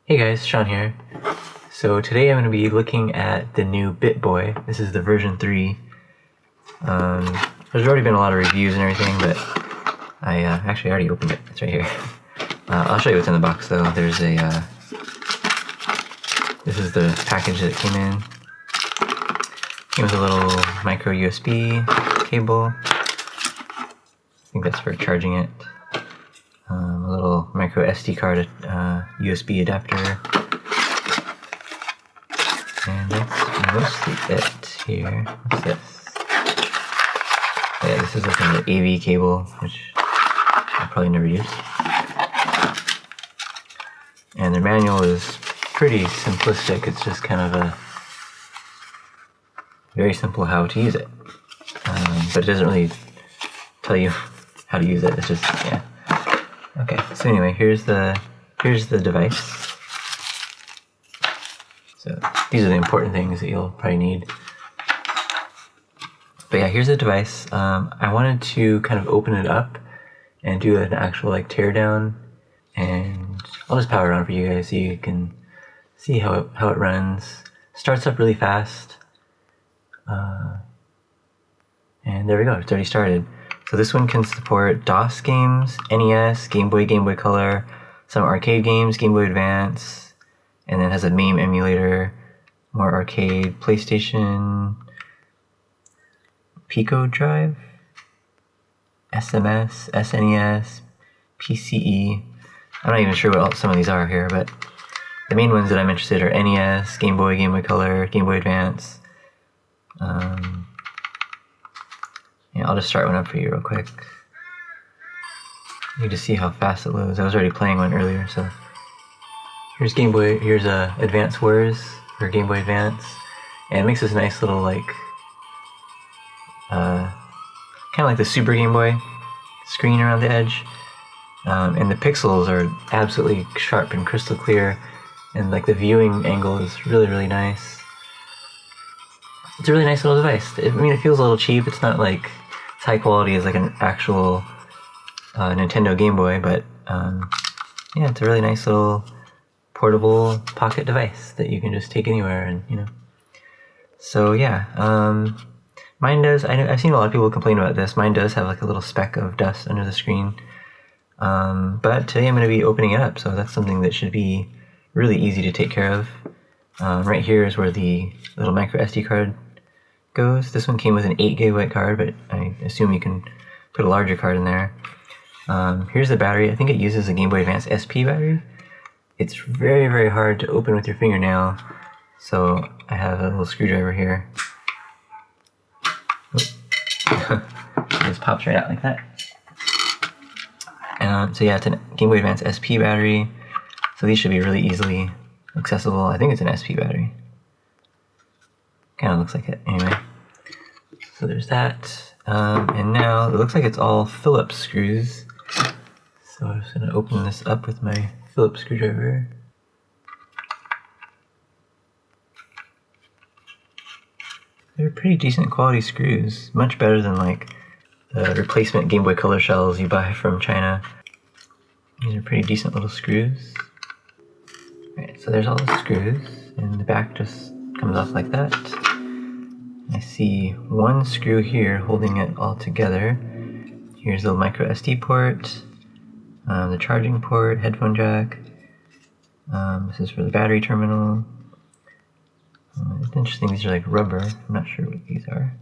Hey guys, Sean here. So today I'm going to be looking at the new BittBoy. This is the version 3. There's already been a lot of reviews and everything, but I actually already opened it. It's right here. I'll show you what's in the box though. There's a, this is the package that came in. Came with a little micro USB cable. I think that's for charging it. A little micro SD card USB adapter. And that's mostly it here. What's this? Yeah, this is like an AV cable, which I'll probably never use. And their manual is pretty simplistic. It's just kind of a very simple how to use it. But it doesn't really tell you how to use it. It's just, yeah. Okay, so anyway, here's the device. So these are the important things that you'll probably need. But yeah, here's the device. I wanted to kind of open it up and do an actual like teardown, and I'll just power it on for you guys so you can see how it runs. Starts up really fast. And there we go, it's already started. So this one can support DOS games, NES, Game Boy, Game Boy Color, some arcade games, Game Boy Advance, and then has a MAME emulator, more arcade, PlayStation, Pico Drive, SMS, SNES, PCE. I'm not even sure what else some of these are here, but the main ones that I'm interested in are NES, Game Boy, Game Boy Color, Game Boy Advance. Yeah, I'll just start one up for you real quick. You just see how fast it loads. I was already playing one earlier, so here's Game Boy. Here's Advance Wars for Game Boy Advance, and it makes this nice little like, kind of like the Super Game Boy screen around the edge. And the pixels are absolutely sharp and crystal clear, and like the viewing angle is really, really nice. It's a really nice little device. I mean, it feels a little cheap. It's not like it's high quality as like an actual Nintendo Game Boy, but yeah, it's a really nice little portable pocket device that you can just take anywhere, and you know. So yeah, mine does. I've seen a lot of people complain about this. Mine does have like a little speck of dust under the screen, but today I'm going to be opening it up, so that's something that should be really easy to take care of. Right here is where the little micro SD card goes. This one came with an 8 GB card, but I assume you can put a larger card in there. Here's the battery. I think it uses a Game Boy Advance SP battery. It's very, very hard to open with your fingernail, so I have a little screwdriver here. It just pops right out like that. So yeah, it's a Game Boy Advance SP battery, so these should be really easily accessible. I think it's an SP battery. Kind of looks like it. Anyway, so there's that. And now it looks like it's all Phillips screws. So I'm just going to open this up with my Phillips screwdriver. They're pretty decent quality screws. Much better than like the replacement Game Boy Color shells you buy from China. These are pretty decent little screws. Alright, so there's all the screws, and the back just comes off like that. I see one screw here holding it all together. Here's the micro SD port, the charging port, headphone jack. This is for the battery terminal. It's interesting, these are like rubber. I'm not sure what these are.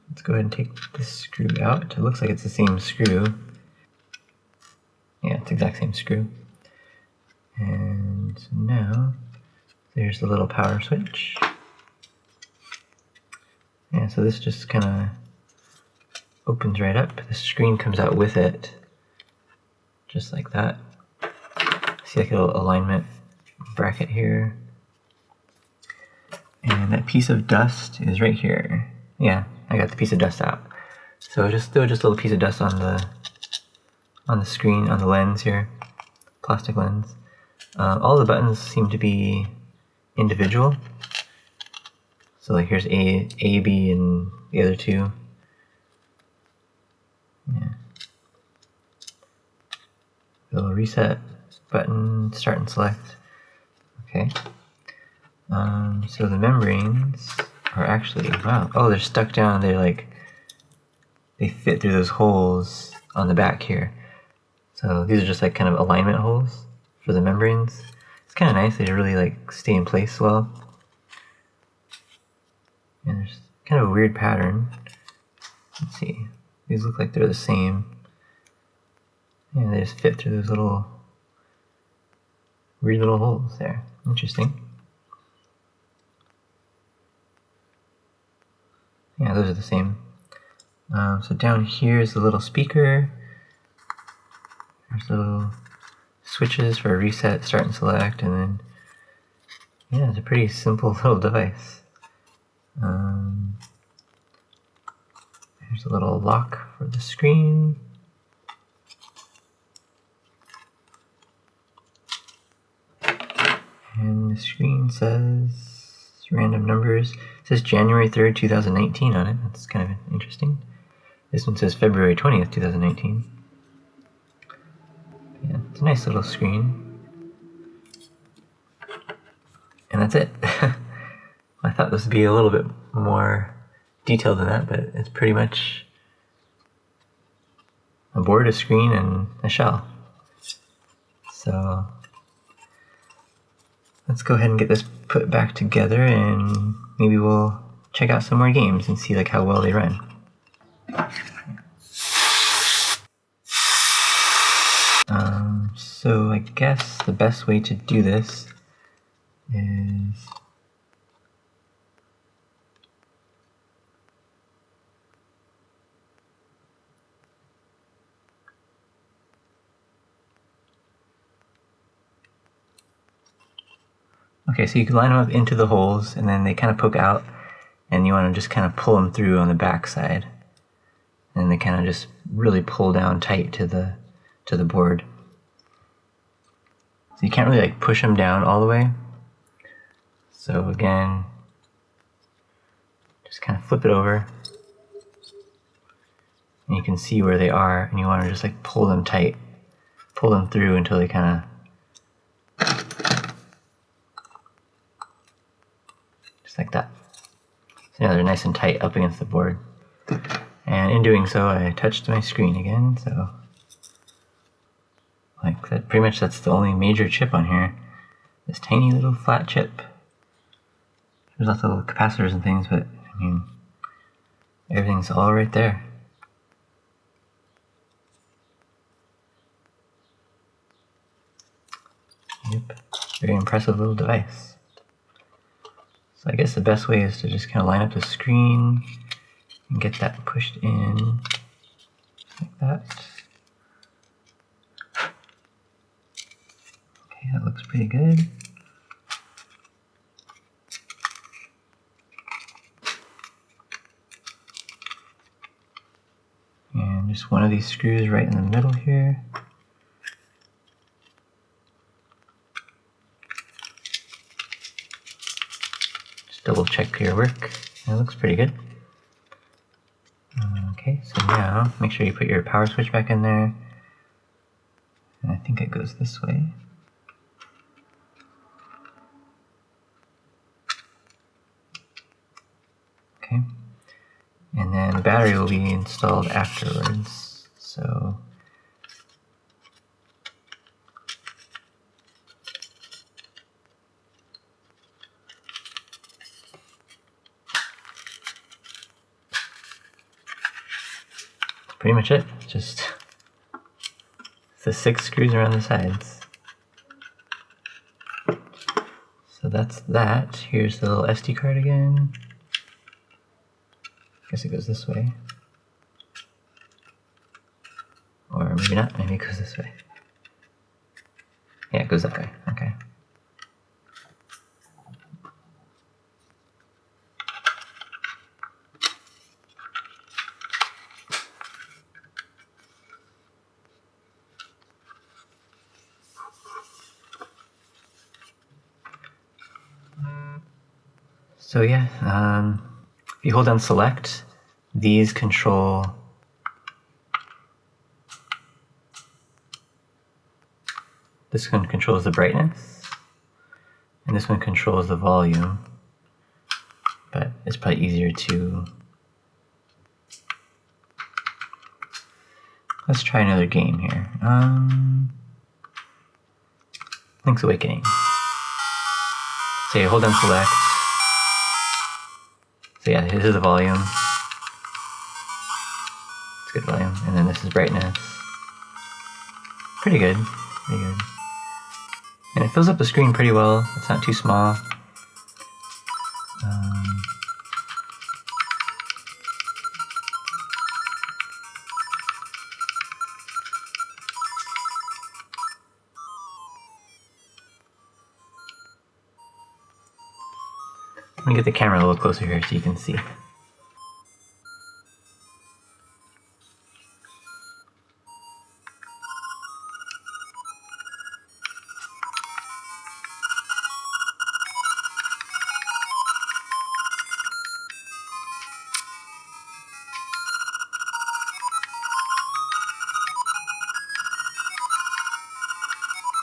Let's go ahead and take this screw out. It looks like it's the same screw. Yeah, it's the exact same screw. And now, there's the little power switch. Yeah, so this just kind of opens right up. The screen comes out with it, just like that. See like a little alignment bracket here. And that piece of dust is right here. Yeah, I got the piece of dust out. So just throw just a little piece of dust on the screen, on the lens here, plastic lens. All the buttons seem to be individual. So like here's A, B, and the other two. Yeah. A little reset button, start and select. Okay. So the membranes are actually, wow, oh, they're stuck down. They fit through those holes on the back here. So these are just like kind of alignment holes for the membranes. It's kind of nice. They really like stay in place well. And there's kind of a weird pattern. Let's see. These look like they're the same. Yeah, they just fit through those little weird little holes there. Interesting. Yeah, those are the same. So down here is the little speaker. There's little switches for reset, start and select, and then, yeah, it's a pretty simple little device. There's a little lock for the screen. And the screen says random numbers. It says January 3rd, 2019 on it. That's kind of interesting. This one says February 20th, 2019. Yeah, it's a nice little screen. And that's it. I thought this would be a little bit more detailed than that, but it's pretty much a board, a screen, and a shell. So let's go ahead and get this put back together, and maybe we'll check out some more games and see like how well they run. So I guess the best way to do this is okay, so you can line them up into the holes, and then they kind of poke out, and you want to just kind of pull them through on the back side, and they kind of just really pull down tight to the board. So you can't really like push them down all the way. So again, just kind of flip it over, and you can see where they are, and you want to just like pull them tight, pull them through until they kind of, just like that. So now they're nice and tight up against the board. And in doing so, I touched my screen again, so like that, pretty much that's the only major chip on here. This tiny little flat chip. There's lots of little capacitors and things, but I mean, everything's all right there. Yep, very impressive little device. So I guess the best way is to just kind of line up the screen and get that pushed in like that. Okay, that looks pretty good. And just one of these screws right in the middle here. Just double check your work. It looks pretty good. Okay, so now make sure you put your power switch back in there. And I think it goes this way. Okay. And then the battery will be installed afterwards. So pretty much it. Just the 6 screws around the sides. So that's that. Here's the little SD card again. Guess it goes this way. Or maybe not, maybe it goes this way. Yeah, it goes that way, okay. So yeah, if you hold down select, these control This one controls the brightness, and this one controls the volume, but it's probably easier to... Let's try another game here. Link's Awakening. So you hold down select. So yeah, this is the volume. It's good volume. And then this is brightness. Pretty good. Pretty good. And it fills up the screen pretty well. It's not too small. Let me get the camera a little closer here so you can see.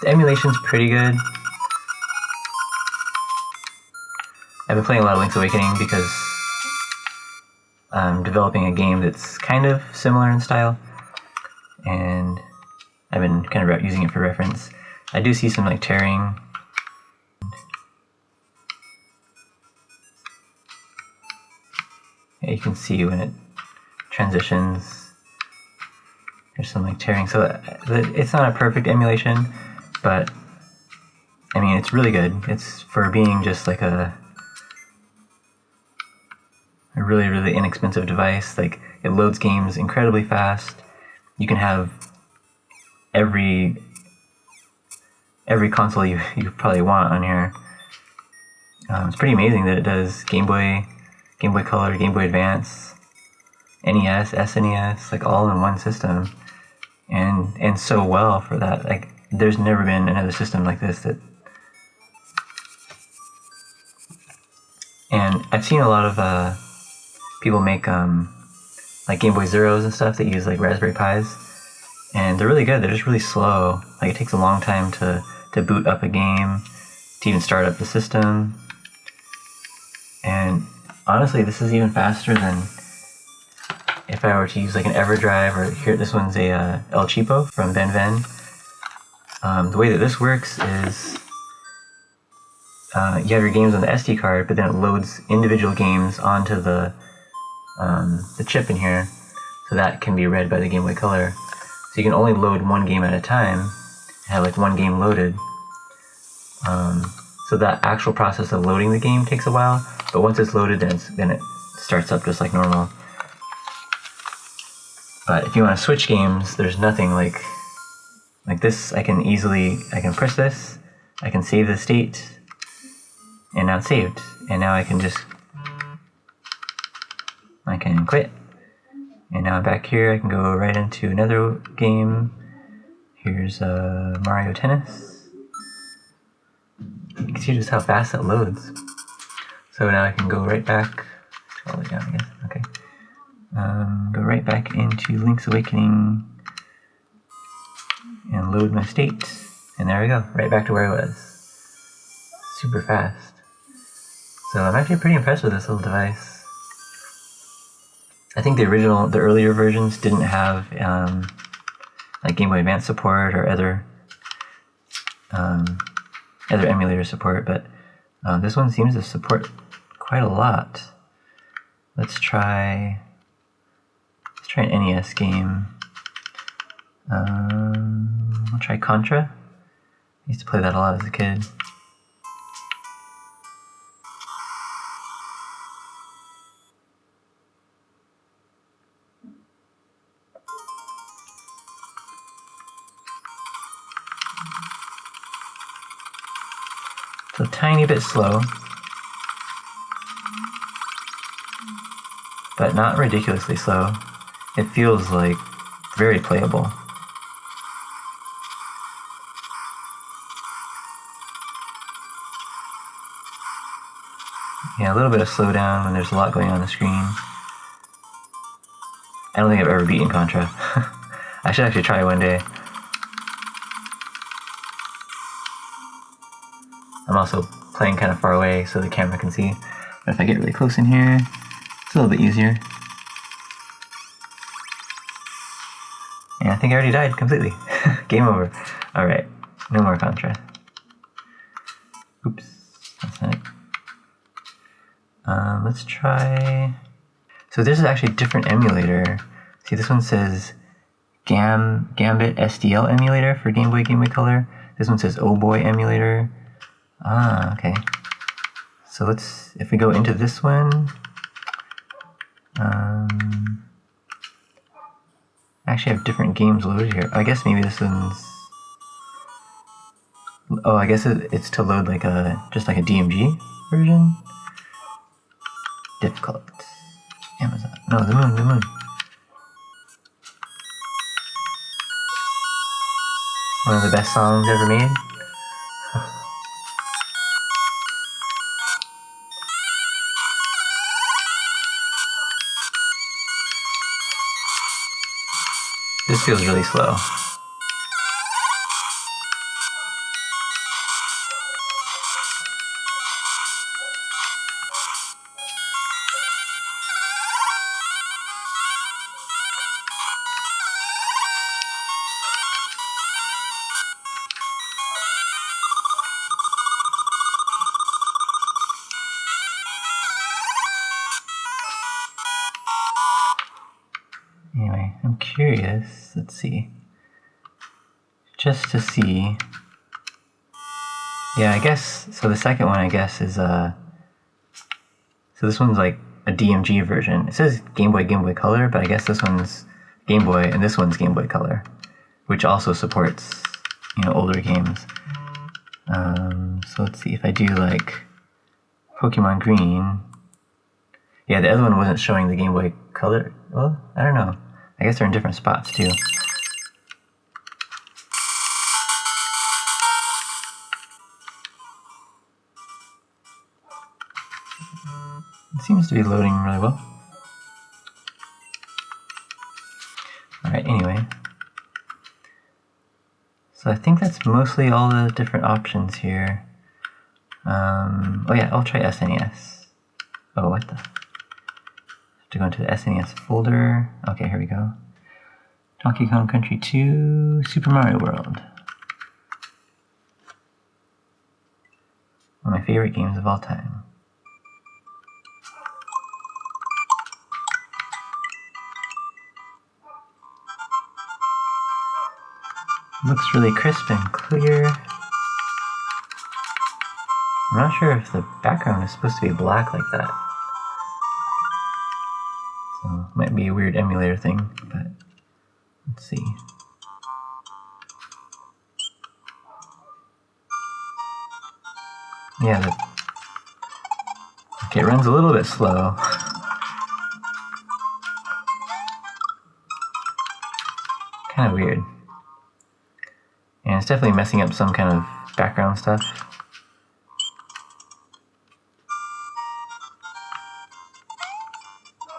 The emulation's pretty good. I've been playing a lot of Link's Awakening because I'm developing a game that's kind of similar in style, and I've been kind of using it for reference. I do see some like tearing. Yeah, you can see when it transitions, there's some like tearing. So it's not a perfect emulation, but I mean it's really good. It's for being just like a really, really inexpensive device. Like, it loads games incredibly fast. You can have every console you probably want on here. It's pretty amazing that it does Game Boy Color, Game Boy Advance, NES, SNES, like all in one system, and so well for that. Like, there's never been another system like this that. And I've seen a lot of people make like Game Boy Zeros and stuff that use like Raspberry Pis, and they're really good. They're just really slow. Like, it takes a long time to boot up a game, to even start up the system. And honestly, this is even faster than if I were to use like an EverDrive, or here, this one's a El Cheapo from Ben Ven. The way that this works is you have your games on the SD card, but then it loads individual games onto the chip in here, so that can be read by the Game Boy Color. So you can only load one game at a time, have like one game loaded. So that actual process of loading the game takes a while, but once it's loaded, then it starts up just like normal. But if you want to switch games, there's nothing like this. I can press this, I can save the state, and now it's saved. And now I can quit. And now I'm back here. I can go right into another game. Here's Mario Tennis. You can see just how fast that loads. So now I can go right back. All the way down, I guess. Okay. Go right back into Link's Awakening and load my state. And there we go. Right back to where I was. Super fast. So I'm actually pretty impressed with this little device. I think the earlier versions didn't have like Game Boy Advance support or other emulator support, but this one seems to support quite a lot. Let's try an NES game. I'll try Contra. I used to play that a lot as a kid. It's a tiny bit slow, but not ridiculously slow. It feels like very playable. Yeah, a little bit of slowdown when there's a lot going on the screen. I don't think I've ever beaten Contra. I should actually try one day. I'm also playing kind of far away so the camera can see. But if I get really close in here, it's a little bit easier. And I think I already died completely. Game over. Alright, no more Contra. Oops, that's not it. Let's try... So this is actually a different emulator. See, this one says Gambit SDL emulator for Game Boy Color. This one says Oh Boy emulator. Ah, okay. So let's, if we go into this one, I actually have different games loaded here. I guess maybe this one's, oh, I guess it's to load like just like a DMG version. Difficult. Amazon. No, the moon. One of the best songs ever made. This feels really slow. Anyway, I'm curious, let's see. Just to see. Yeah, I guess, so the second one I guess is, so this one's like a DMG version. It says Game Boy Color, but I guess this one's Game Boy and this one's Game Boy Color, which also supports, you know, older games. So let's see, if I do like Pokemon Green, yeah, the other one wasn't showing the Game Boy Color. Well, I don't know. I guess they're in different spots too. It seems to be loading really well. Alright, anyway. So I think that's mostly all the different options here. Oh yeah, I'll try SNES. Oh, what the? Have to go into the SNES folder. Okay, here we go. Donkey Kong Country 2, Super Mario World. One of my favorite games of all time. Looks really crisp and clear. I'm not sure if the background is supposed to be black like that. So it might be a weird emulator thing, but let's see. Yeah, okay, it runs a little bit slow. Kind of weird. And it's definitely messing up some kind of background stuff.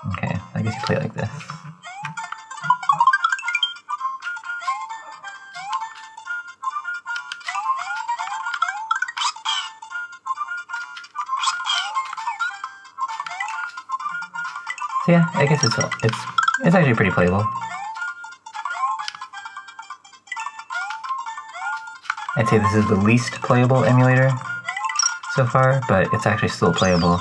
Okay, I guess you play it like this. So yeah, I guess it's actually pretty playable. I'd say this is the least playable emulator so far, but it's actually still playable.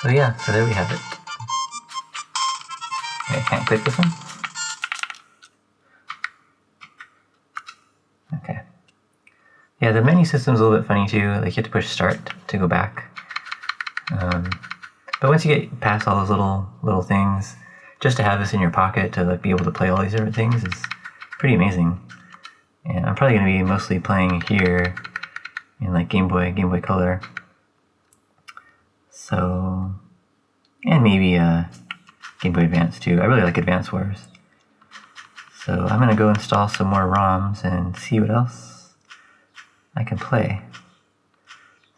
So yeah, so there we have it. Okay, I can't click this one. Okay. Yeah, the menu system's a little bit funny too. Like you have to push start to go back. But once you get past all those little things, just to have this in your pocket to like be able to play all these different things is pretty amazing. And I'm probably going to be mostly playing here in like Game Boy Color. So, and maybe Game Boy Advance too. I really like Advance Wars. So I'm gonna go install some more ROMs and see what else I can play.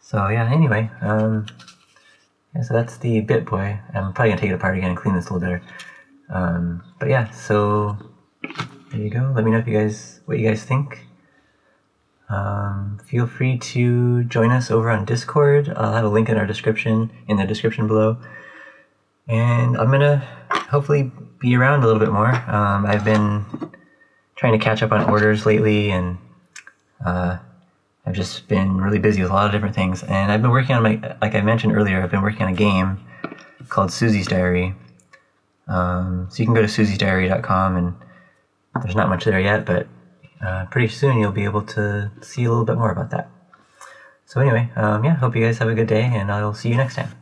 So yeah, anyway, yeah, so that's the BittBoy. I'm probably gonna take it apart again and clean this a little better. But yeah, so there you go. Let me know what you guys think. Feel free to join us over on Discord. I'll have a link in the description below. And I'm gonna hopefully be around a little bit more. I've been trying to catch up on orders lately, and I've just been really busy with a lot of different things. And I've been working on like I mentioned earlier, I've been working on a game called Susie's Diary. So you can go to susiesdiary.com, and there's not much there yet, but pretty soon you'll be able to see a little bit more about that. So anyway, yeah, hope you guys have a good day, and I'll see you next time.